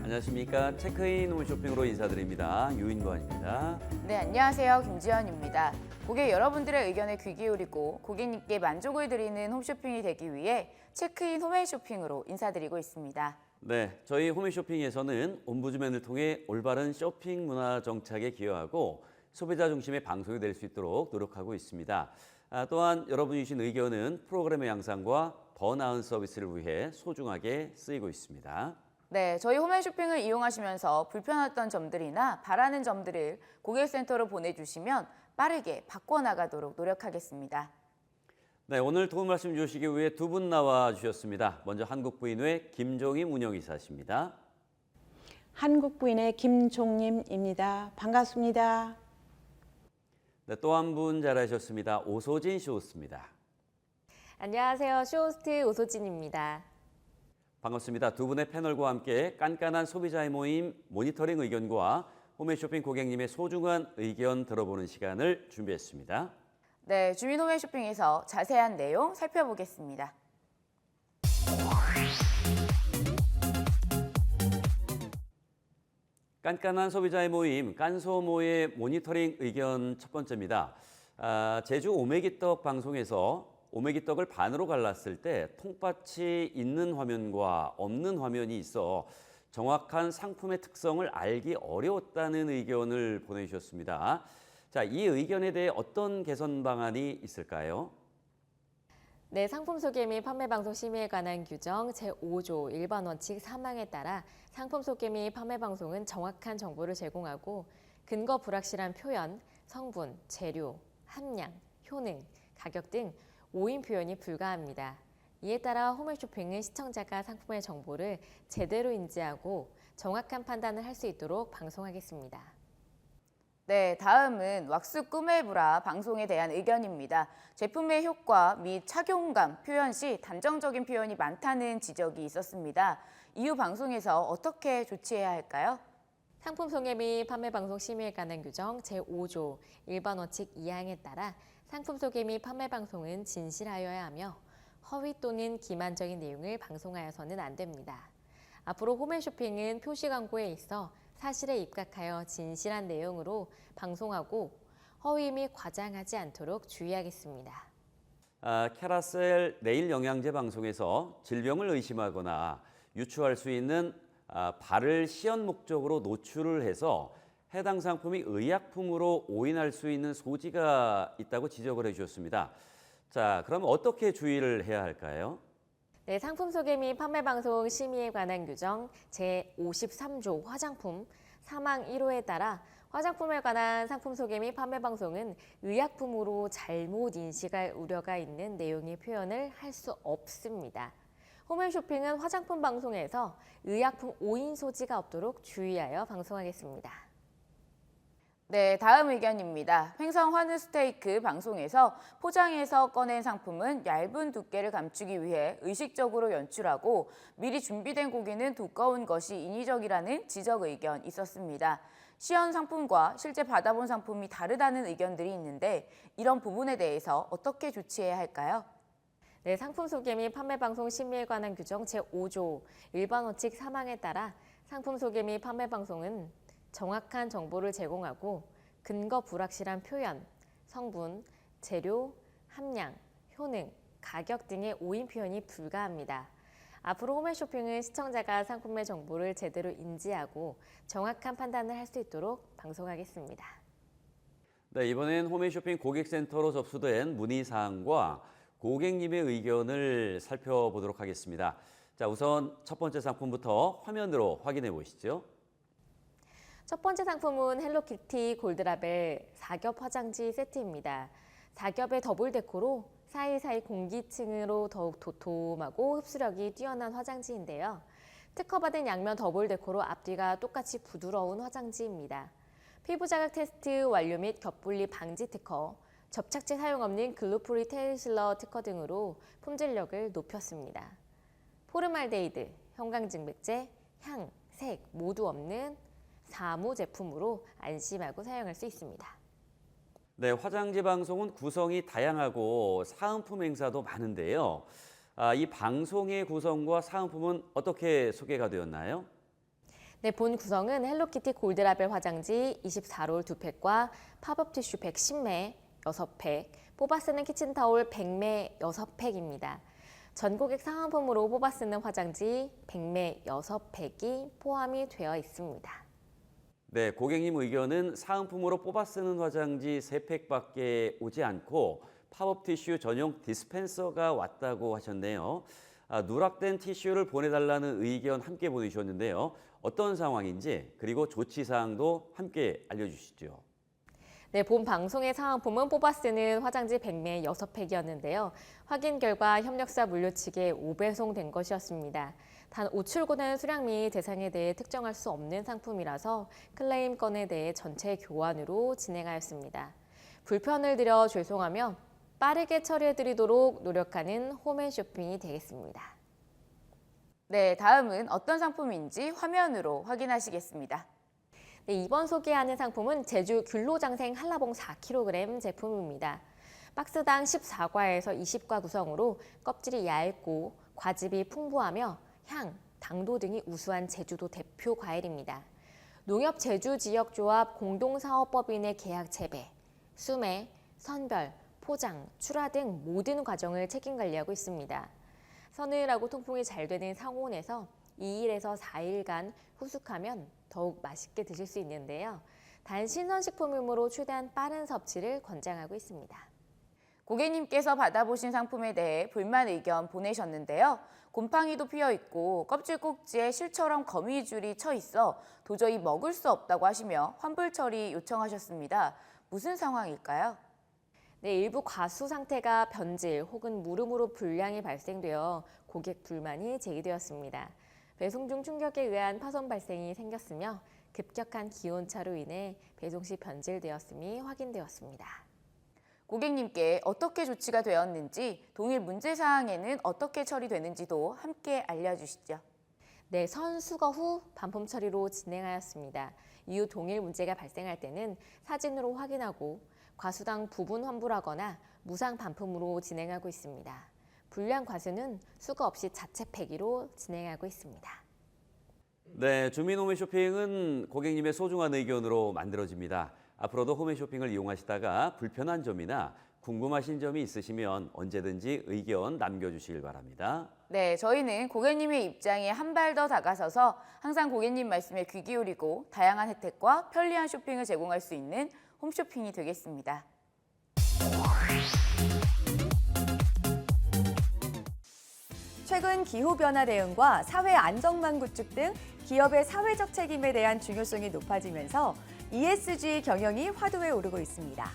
안녕하십니까. 체크인 홈쇼핑으로 인사드립니다. 유인권입니다. 네, 안녕하세요. 김지연입니다. 고객 여러분들의 의견에 귀 기울이고 고객님께 만족을 드리는 홈쇼핑이 되기 위해 체크인 홈앤쇼핑으로 인사드리고 있습니다. 네, 저희 홈쇼핑에서는 옴부즈맨을 통해 올바른 쇼핑 문화 정착에 기여하고 소비자 중심의 방송이 될 수 있도록 노력하고 있습니다. 또한 여러분이 주신 의견은 프로그램의 양상과 더 나은 서비스를 위해 소중하게 쓰이고 있습니다. 네, 저희 홈앤쇼핑을 이용하시면서 불편했던 점들이나 바라는 점들을 고객센터로 보내주시면 빠르게 바꿔나가도록 노력하겠습니다. 네, 오늘 도움 말씀 주시기 위해 두 분 나와 주셨습니다. 먼저 한국부인회 김종임 운영이사십니다. 한국부인의 김종림입니다. 반갑습니다. 네, 또 한 분 잘하셨습니다. 오소진 쇼호스트입니다. 안녕하세요. 쇼호스트 오소진입니다. 반갑습니다. 두 분의 패널과 함께 깐깐한 소비자의 모임 모니터링 의견과 홈앤쇼핑 고객님의 소중한 의견 들어보는 시간을 준비했습니다. 네, 주민 홈앤쇼핑에서 자세한 내용 살펴보겠습니다. 깐깐한 소비자의 모임 깐소모의 모니터링 의견 첫 번째입니다. 제주 오메기떡 방송에서 오메기떡을 반으로 갈랐을 때 통밭이 있는 화면과 없는 화면이 있어 정확한 상품의 특성을 알기 어려웠다는 의견을 보내주셨습니다. 자, 이 의견에 대해 어떤 개선 방안이 있을까요? 네, 상품 소개 및 판매 방송 심의에 관한 규정 제5조 일반 원칙 3항에 따라 상품 소개 및 판매 방송은 정확한 정보를 제공하고 근거 불확실한 표현, 성분, 재료, 함량, 효능, 가격 등 오인 표현이 불가합니다. 이에 따라 홈앤쇼핑은 시청자가 상품의 정보를 제대로 인지하고 정확한 판단을 할 수 있도록 방송하겠습니다. 네, 다음은 왁스 꿈의 브라 방송에 대한 의견입니다. 제품의 효과 및 착용감 표현 시 단정적인 표현이 많다는 지적이 있었습니다. 이후 방송에서 어떻게 조치해야 할까요? 상품 소개 및 판매 방송 심의에 관한 규정 제5조 일반 원칙 2항에 따라 상품 소개 및 판매 방송은 진실하여야 하며 허위 또는 기만적인 내용을 방송하여서는 안 됩니다. 앞으로 홈앤쇼핑은 표시 광고에 있어 사실에 입각하여 진실한 내용으로 방송하고 허위 및 과장하지 않도록 주의하겠습니다. 캐라셀 내일 영양제 방송에서 질병을 의심하거나 유추할 수 있는 발을 시연 목적으로 노출을 해서 해당 상품이 의약품으로 오인할 수 있는 소지가 있다고 지적을 해주셨습니다. 자, 그럼 어떻게 주의를 해야 할까요? 네, 상품 소개 및 판매 방송 심의에 관한 규정 제53조 화장품 3항 1호에 따라 화장품에 관한 상품 소개 및 판매 방송은 의약품으로 잘못 인식할 우려가 있는 내용의 표현을 할 수 없습니다. 홈앤쇼핑은 화장품 방송에서 의약품 오인 소지가 없도록 주의하여 방송하겠습니다. 네, 다음 의견입니다. 횡성 한우 스테이크 방송에서 포장해서 꺼낸 상품은 얇은 두께를 감추기 위해 의식적으로 연출하고 미리 준비된 고기는 두꺼운 것이 인위적이라는 지적 의견 있었습니다. 시연 상품과 실제 받아본 상품이 다르다는 의견들이 있는데 이런 부분에 대해서 어떻게 조치해야 할까요? 네, 상품 소개 및 판매 방송 심의에 관한 규정 제5조 일반 원칙 3항에 따라 상품 소개 및 판매 방송은 정확한 정보를 제공하고 근거 불확실한 표현, 성분, 재료, 함량, 효능, 가격 등의 오인 표현이 불가합니다. 앞으로 홈앤쇼핑은 시청자가 상품의 정보를 제대로 인지하고 정확한 판단을 할 수 있도록 방송하겠습니다. 네, 이번엔 홈앤쇼핑 고객센터로 접수된 문의사항과 고객님의 의견을 살펴보도록 하겠습니다. 자, 우선 첫 번째 상품부터 화면으로 확인해 보시죠. 첫 번째 상품은 헬로키티 골드라벨 4겹 화장지 세트입니다. 4겹의 더블 데코로 사이사이 공기층으로 더욱 도톰하고 흡수력이 뛰어난 화장지인데요. 특허받은 양면 더블 데코로 앞뒤가 똑같이 부드러운 화장지입니다. 피부 자극 테스트 완료 및 겹분리 방지 특허, 접착제 사용 없는 글루프리 테일실러 특허 등으로 품질력을 높였습니다. 포르말데이드, 형광증백제, 향, 색 모두 없는 사무 제품으로 안심하고 사용할 수 있습니다. 네, 화장지 방송은 구성이 다양하고 사은품 행사도 많은데요. 이 방송의 구성과 사은품은 어떻게 소개가 되었나요? 네, 본 구성은 헬로키티 골드라벨 화장지 24롤 2팩과 팝업 티슈 110매 6팩, 뽑아 쓰는 키친타올 100매 6팩입니다. 전 고객 상한품으로 뽑아 쓰는 화장지 100매 6팩이 포함이 되어 있습니다. 네, 고객님 의견은 사은품으로 뽑아 쓰는 화장지 3팩밖에 오지 않고 팝업 티슈 전용 디스펜서가 왔다고 하셨네요. 누락된 티슈를 보내달라는 의견 함께 보내주셨는데요. 어떤 상황인지 그리고 조치사항도 함께 알려주시죠. 네, 본 방송의 상한품은 뽑아 쓰는 화장지 100매 6팩이었는데요. 확인 결과 협력사 물류 측에 오배송된 것이었습니다. 단 5출고된 수량 및 대상에 대해 특정할 수 없는 상품이라서 클레임 건에 대해 전체 교환으로 진행하였습니다. 불편을 드려 죄송하며 빠르게 처리해드리도록 노력하는 홈앤쇼핑이 되겠습니다. 네, 다음은 어떤 상품인지 화면으로 확인하시겠습니다. 네, 이번 소개하는 상품은 제주 귤로장생 한라봉 4kg 제품입니다. 박스당 14과에서 20과 구성으로 껍질이 얇고 과즙이 풍부하며 향, 당도 등이 우수한 제주도 대표 과일입니다. 농협 제주지역조합 공동사업법인의 계약 재배, 수매, 선별, 포장, 출하 등 모든 과정을 책임 관리하고 있습니다. 서늘하고 통풍이 잘 되는 상온에서 2일에서 4일간 후숙하면 더욱 맛있게 드실 수 있는데요. 단 신선식품이므로 최대한 빠른 섭취를 권장하고 있습니다. 고객님께서 받아보신 상품에 대해 불만 의견 보내셨는데요. 곰팡이도 피어 있고 껍질 꼭지에 실처럼 거미줄이 쳐 있어 도저히 먹을 수 없다고 하시며 환불 처리 요청하셨습니다. 무슨 상황일까요? 네, 일부 과수 상태가 변질 혹은 무름으로 불량이 발생되어 고객 불만이 제기되었습니다. 배송 중 충격에 의한 파손 발생이 생겼으며 급격한 기온차로 인해 배송 시 변질되었음이 확인되었습니다. 고객님께 어떻게 조치가 되었는지, 동일 문제 사항에는 어떻게 처리되는지도 함께 알려주시죠. 네, 선 수거 후 반품 처리로 진행하였습니다. 이후 동일 문제가 발생할 때는 사진으로 확인하고 과수당 부분 환불하거나 무상 반품으로 진행하고 있습니다. 불량 과수는 수거 없이 자체 폐기로 진행하고 있습니다. 네, 주민 홈앤쇼핑은 고객님의 소중한 의견으로 만들어집니다. 앞으로도 홈앤쇼핑을 이용하시다가 불편한 점이나 궁금하신 점이 있으시면 언제든지 의견 남겨주시길 바랍니다. 네, 저희는 고객님의 입장에 한 발 더 다가서서 항상 고객님 말씀에 귀 기울이고 다양한 혜택과 편리한 쇼핑을 제공할 수 있는 홈쇼핑이 되겠습니다. 최근 기후변화 대응과 사회 안정망 구축 등 기업의 사회적 책임에 대한 중요성이 높아지면서 ESG 경영이 화두에 오르고 있습니다.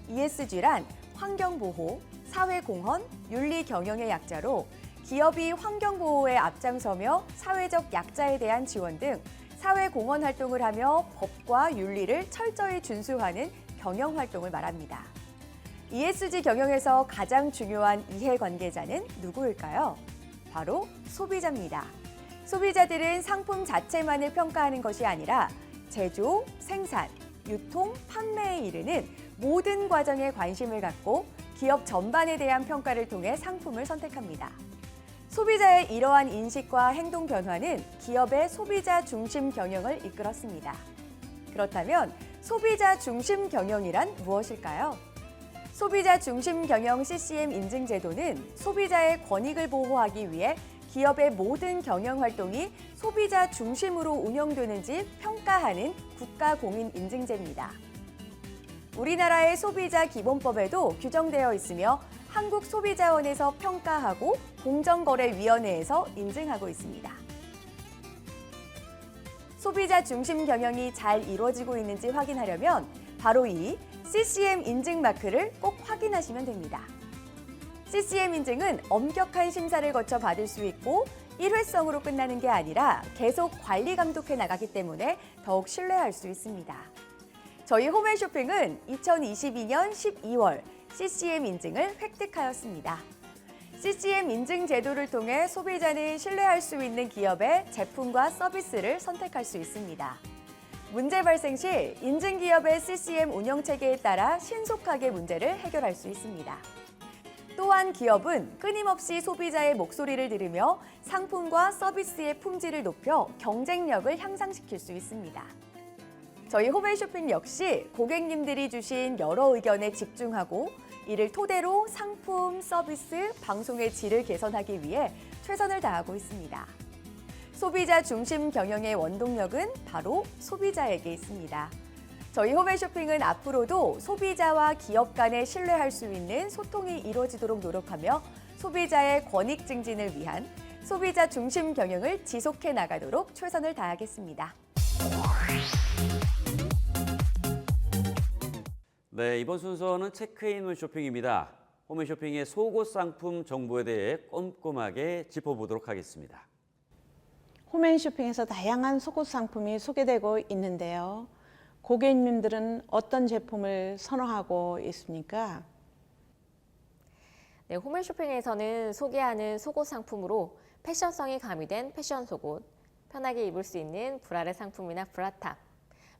ESG란 환경보호, 사회공헌, 윤리경영의 약자로 기업이 환경보호에 앞장서며 사회적 약자에 대한 지원 등 사회공헌 활동을 하며 법과 윤리를 철저히 준수하는 경영활동을 말합니다. ESG 경영에서 가장 중요한 이해관계자는 누구일까요? 바로 소비자입니다. 소비자들은 상품 자체만을 평가하는 것이 아니라 제조, 생산, 유통, 판매에 이르는 모든 과정에 관심을 갖고 기업 전반에 대한 평가를 통해 상품을 선택합니다. 소비자의 이러한 인식과 행동 변화는 기업의 소비자 중심 경영을 이끌었습니다. 그렇다면 소비자 중심 경영이란 무엇일까요? 소비자 중심 경영 CCM 인증 제도는 소비자의 권익을 보호하기 위해 기업의 모든 경영 활동이 소비자 중심으로 운영되는지 평가하는 국가 공인 인증제입니다. 우리나라의 소비자 기본법에도 규정되어 있으며 한국소비자원에서 평가하고 공정거래위원회에서 인증하고 있습니다. 소비자 중심 경영이 잘 이루어지고 있는지 확인하려면 바로 이 CCM 인증 마크를 꼭 확인하시면 됩니다. CCM 인증은 엄격한 심사를 거쳐 받을 수 있고 일회성으로 끝나는 게 아니라 계속 관리 감독해 나가기 때문에 더욱 신뢰할 수 있습니다. 저희 홈앤쇼핑은 2022년 12월 CCM 인증을 획득하였습니다. CCM 인증 제도를 통해 소비자는 신뢰할 수 있는 기업의 제품과 서비스를 선택할 수 있습니다. 문제 발생 시 인증기업의 CCM 운영 체계에 따라 신속하게 문제를 해결할 수 있습니다. 또한 기업은 끊임없이 소비자의 목소리를 들으며 상품과 서비스의 품질을 높여 경쟁력을 향상시킬 수 있습니다. 저희 홈앤쇼핑 역시 고객님들이 주신 여러 의견에 집중하고 이를 토대로 상품, 서비스, 방송의 질을 개선하기 위해 최선을 다하고 있습니다. 소비자 중심 경영의 원동력은 바로 소비자에게 있습니다. 저희 홈앤쇼핑은 앞으로도 소비자와 기업 간에 신뢰할 수 있는 소통이 이루어지도록 노력하며 소비자의 권익 증진을 위한 소비자 중심 경영을 지속해 나가도록 최선을 다하겠습니다. 네, 이번 순서는 체크인 쇼핑입니다. 홈앤쇼핑의 속옷 상품 정보에 대해 꼼꼼하게 짚어보도록 하겠습니다. 홈앤쇼핑에서 다양한 속옷 상품이 소개되고 있는데요. 고객님들은 어떤 제품을 선호하고 있습니까? 네, 홈앤쇼핑에서는 소개하는 속옷 상품으로 패션성이 가미된 패션 속옷, 편하게 입을 수 있는 브라레 상품이나 브라탑,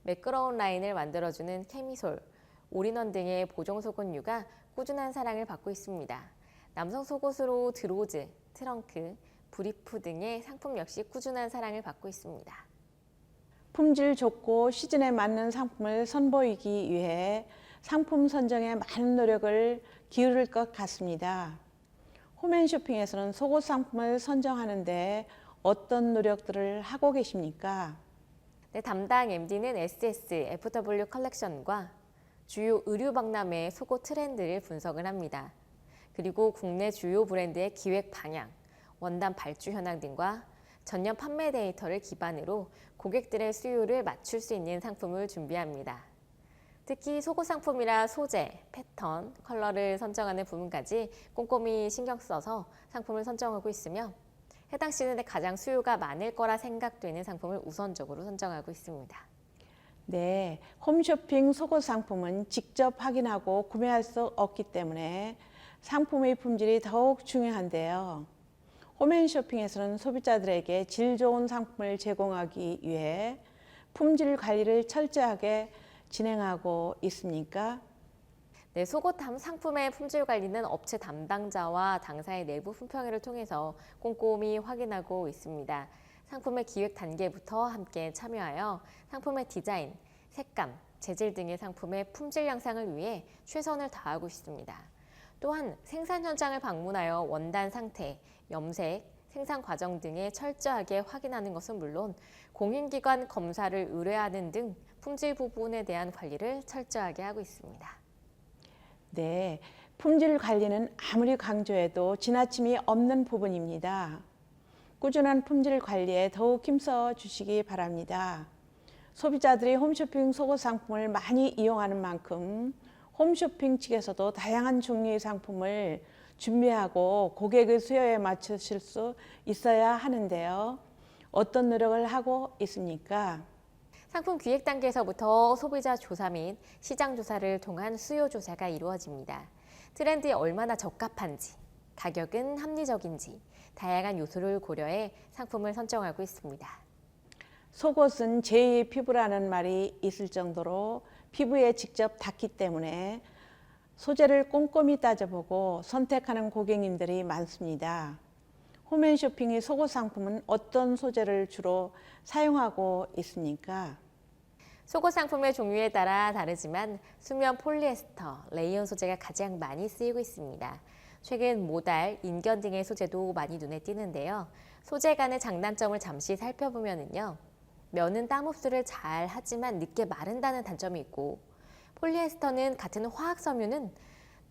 매끄러운 라인을 만들어주는 캐미솔, 올인원 등의 보정 속옷류가 꾸준한 사랑을 받고 있습니다. 남성 속옷으로 드로즈, 트렁크, 브리프 등의 상품 역시 꾸준한 사랑을 받고 있습니다. 품질 좋고 시즌에 맞는 상품을 선보이기 위해 상품 선정에 많은 노력을 기울일 것 같습니다. 홈앤쇼핑에서는 속옷 상품을 선정하는데 어떤 노력들을 하고 계십니까? 네, 담당 MD는 SS, FW 컬렉션과 주요 의류 박람회 속옷 트렌드를 분석을 합니다. 그리고 국내 주요 브랜드의 기획 방향, 원단 발주 현황 등과 전년 판매 데이터를 기반으로 고객들의 수요를 맞출 수 있는 상품을 준비합니다. 특히 속옷 상품이라 소재, 패턴, 컬러를 선정하는 부분까지 꼼꼼히 신경 써서 상품을 선정하고 있으며 해당 시즌에 가장 수요가 많을 거라 생각되는 상품을 우선적으로 선정하고 있습니다. 네, 홈쇼핑 속옷 상품은 직접 확인하고 구매할 수 없기 때문에 상품의 품질이 더욱 중요한데요. 홈앤쇼핑에서는 소비자들에게 질 좋은 상품을 제공하기 위해 품질 관리를 철저하게 진행하고 있습니까? 네, 속옷 상품의 품질 관리는 업체 담당자와 당사의 내부 품평회를 통해서 꼼꼼히 확인하고 있습니다. 상품의 기획 단계부터 함께 참여하여 상품의 디자인, 색감, 재질 등의 상품의 품질 향상을 위해 최선을 다하고 있습니다. 또한 생산 현장을 방문하여 원단 상태, 염색, 생산 과정 등에 철저하게 확인하는 것은 물론 공인기관 검사를 의뢰하는 등 품질 부분에 대한 관리를 철저하게 하고 있습니다. 네, 품질 관리는 아무리 강조해도 지나침이 없는 부분입니다. 꾸준한 품질 관리에 더욱 힘써 주시기 바랍니다. 소비자들이 홈쇼핑 속옷 상품을 많이 이용하는 만큼 홈쇼핑 측에서도 다양한 종류의 상품을 준비하고 고객의 수요에 맞추실 수 있어야 하는데요. 어떤 노력을 하고 있습니까? 상품 기획 단계에서부터 소비자 조사 및 시장 조사를 통한 수요 조사가 이루어집니다. 트렌드에 얼마나 적합한지, 가격은 합리적인지, 다양한 요소를 고려해 상품을 선정하고 있습니다. 속옷은 제2의 피부라는 말이 있을 정도로 피부에 직접 닿기 때문에 소재를 꼼꼼히 따져보고 선택하는 고객님들이 많습니다. 홈앤쇼핑의 속옷 상품은 어떤 소재를 주로 사용하고 있습니까? 속옷 상품의 종류에 따라 다르지만 수면 폴리에스터, 레이온 소재가 가장 많이 쓰이고 있습니다. 최근 모달, 인견 등의 소재도 많이 눈에 띄는데요. 소재 간의 장단점을 잠시 살펴보면요. 면은 땀 흡수를 잘 하지만 늦게 마른다는 단점이 있고 폴리에스터는 같은 화학 섬유는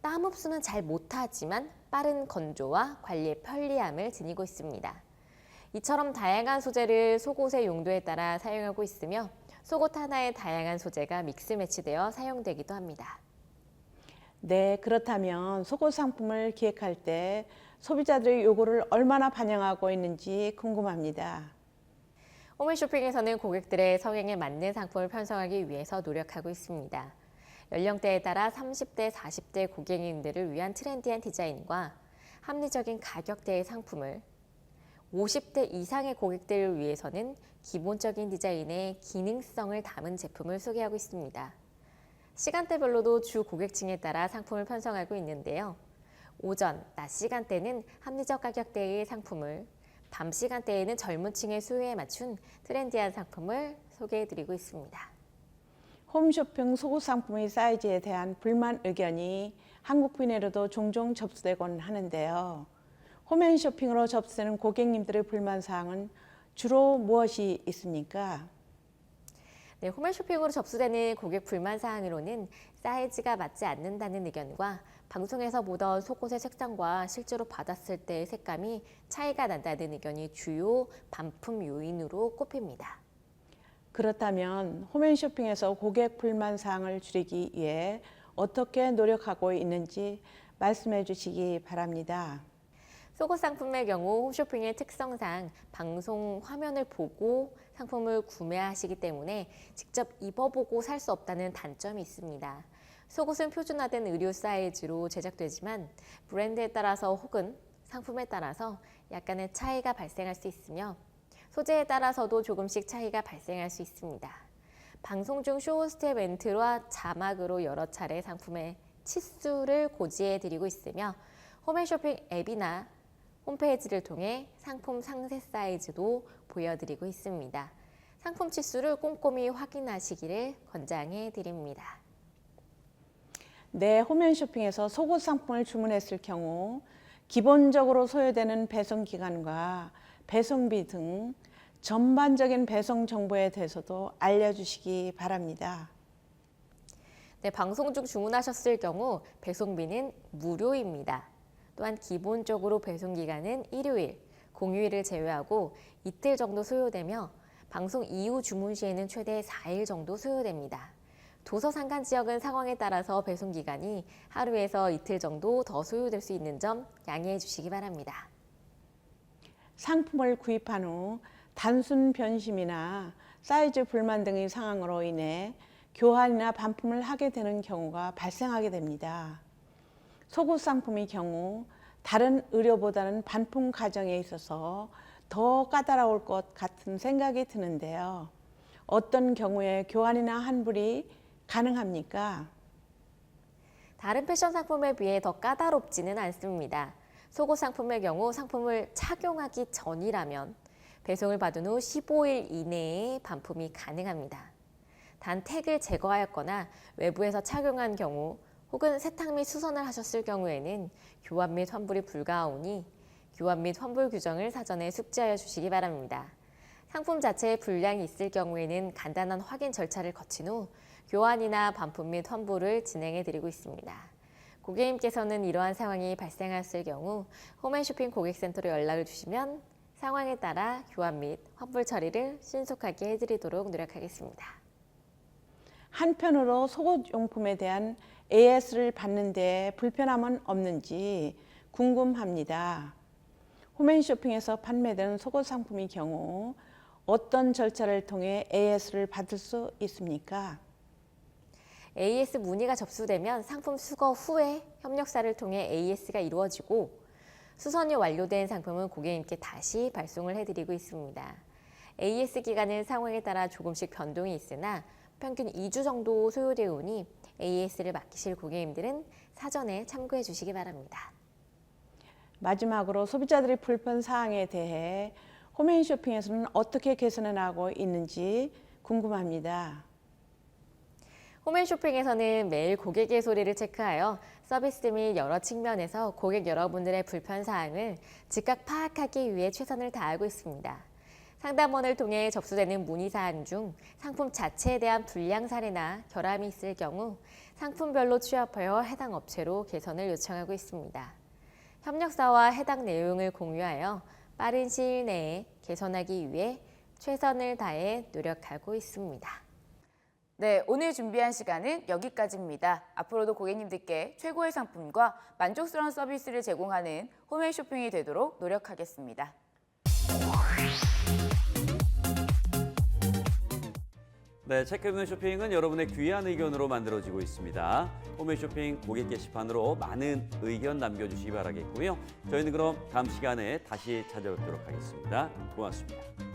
땀 흡수는 잘 못하지만 빠른 건조와 관리의 편리함을 지니고 있습니다. 이처럼 다양한 소재를 속옷의 용도에 따라 사용하고 있으며 속옷 하나에 다양한 소재가 믹스 매치되어 사용되기도 합니다. 네, 그렇다면 속옷 상품을 기획할 때 소비자들의 요구를 얼마나 반영하고 있는지 궁금합니다. 홈앤쇼핑에서는 고객들의 성향에 맞는 상품을 편성하기 위해서 노력하고 있습니다. 연령대에 따라 30대, 40대 고객님들을 위한 트렌디한 디자인과 합리적인 가격대의 상품을 50대 이상의 고객들을 위해서는 기본적인 디자인의 기능성을 담은 제품을 소개하고 있습니다. 시간대별로도 주 고객층에 따라 상품을 편성하고 있는데요. 오전, 낮 시간대는 합리적 가격대의 상품을, 밤 시간대에는 젊은 층의 수요에 맞춘 트렌디한 상품을 소개해드리고 있습니다. 홈쇼핑 속옷 상품의 사이즈에 대한 불만 의견이 한국인으로도 종종 접수되곤 하는데요. 홈앤쇼핑으로 접수되는 고객님들의 불만 사항은 주로 무엇이 있습니까? 네, 홈앤쇼핑으로 접수되는 고객 불만 사항으로는 사이즈가 맞지 않는다는 의견과 방송에서 보던 속옷의 색상과 실제로 받았을 때의 색감이 차이가 난다는 의견이 주요 반품 요인으로 꼽힙니다. 그렇다면 홈앤쇼핑에서 고객 불만 사항을 줄이기 위해 어떻게 노력하고 있는지 말씀해 주시기 바랍니다. 속옷 상품의 경우 홈쇼핑의 특성상 방송 화면을 보고 상품을 구매하시기 때문에 직접 입어보고 살 수 없다는 단점이 있습니다. 속옷은 표준화된 의류 사이즈로 제작되지만 브랜드에 따라서 혹은 상품에 따라서 약간의 차이가 발생할 수 있으며 소재에 따라서도 조금씩 차이가 발생할 수 있습니다. 방송 중 쇼호스트의 멘트와 자막으로 여러 차례 상품의 치수를 고지해드리고 있으며 홈앤쇼핑 앱이나 홈페이지를 통해 상품 상세 사이즈도 보여드리고 있습니다. 상품 치수를 꼼꼼히 확인하시기를 권장해 드립니다. 내 홈앤쇼핑에서 속옷 상품을 주문했을 경우 기본적으로 소요되는 배송 기간과 배송비 등 전반적인 배송 정보에 대해서도 알려주시기 바랍니다. 네, 방송 중 주문하셨을 경우 배송비는 무료입니다. 또한 기본적으로 배송 기간은 일요일, 공휴일을 제외하고 이틀 정도 소요되며 방송 이후 주문 시에는 최대 4일 정도 소요됩니다. 도서 상간 지역은 상황에 따라서 배송 기간이 하루에서 이틀 정도 더 소요될 수 있는 점 양해해 주시기 바랍니다. 상품을 구입한 후 단순 변심이나 사이즈 불만 등의 상황으로 인해 교환이나 반품을 하게 되는 경우가 발생하게 됩니다. 속옷 상품의 경우 다른 의료보다는 반품 과정에 있어서 더 까다로울 것 같은 생각이 드는데요. 어떤 경우에 교환이나 환불이 가능합니까? 다른 패션 상품에 비해 더 까다롭지는 않습니다. 속옷 상품의 경우 상품을 착용하기 전이라면 배송을 받은 후 15일 이내에 반품이 가능합니다. 단 택을 제거하였거나 외부에서 착용한 경우 혹은 세탁 및 수선을 하셨을 경우에는 교환 및 환불이 불가하오니 교환 및 환불 규정을 사전에 숙지하여 주시기 바랍니다. 상품 자체에 불량이 있을 경우에는 간단한 확인 절차를 거친 후 교환이나 반품 및 환불을 진행해 드리고 있습니다. 고객님께서는 이러한 상황이 발생했을 경우 홈앤쇼핑 고객센터로 연락을 주시면 상황에 따라 교환 및 환불 처리를 신속하게 해드리도록 노력하겠습니다. 한편으로 속옷 용품에 대한 AS를 받는 데 불편함은 없는지 궁금합니다. 홈앤쇼핑에서 판매되는 속옷 상품의 경우 어떤 절차를 통해 AS를 받을 수 있습니까? AS 문의가 접수되면 상품 수거 후에 협력사를 통해 AS가 이루어지고 수선이 완료된 상품은 고객님께 다시 발송을 해드리고 있습니다. AS 기간은 상황에 따라 조금씩 변동이 있으나 평균 2주 정도 소요되오니 AS를 맡기실 고객님들은 사전에 참고해 주시기 바랍니다. 마지막으로 소비자들의 불편 사항에 대해 홈앤쇼핑에서는 어떻게 개선해 나가고 있는지 궁금합니다. 홈앤쇼핑에서는 매일 고객의 소리를 체크하여 서비스 및 여러 측면에서 고객 여러분들의 불편 사항을 즉각 파악하기 위해 최선을 다하고 있습니다. 상담원을 통해 접수되는 문의사항 중 상품 자체에 대한 불량 사례나 결함이 있을 경우 상품별로 취합하여 해당 업체로 개선을 요청하고 있습니다. 협력사와 해당 내용을 공유하여 빠른 시일 내에 개선하기 위해 최선을 다해 노력하고 있습니다. 네, 오늘 준비한 시간은 여기까지입니다. 앞으로도 고객님들께 최고의 상품과 만족스러운 서비스를 제공하는 홈앤쇼핑이 되도록 노력하겠습니다. 네, 체크해보는 쇼핑은 여러분의 귀한 의견으로 만들어지고 있습니다. 홈앤쇼핑 고객 게시판으로 많은 의견 남겨주시기 바라겠고요. 저희는 그럼 다음 시간에 다시 찾아뵙도록 하겠습니다. 고맙습니다.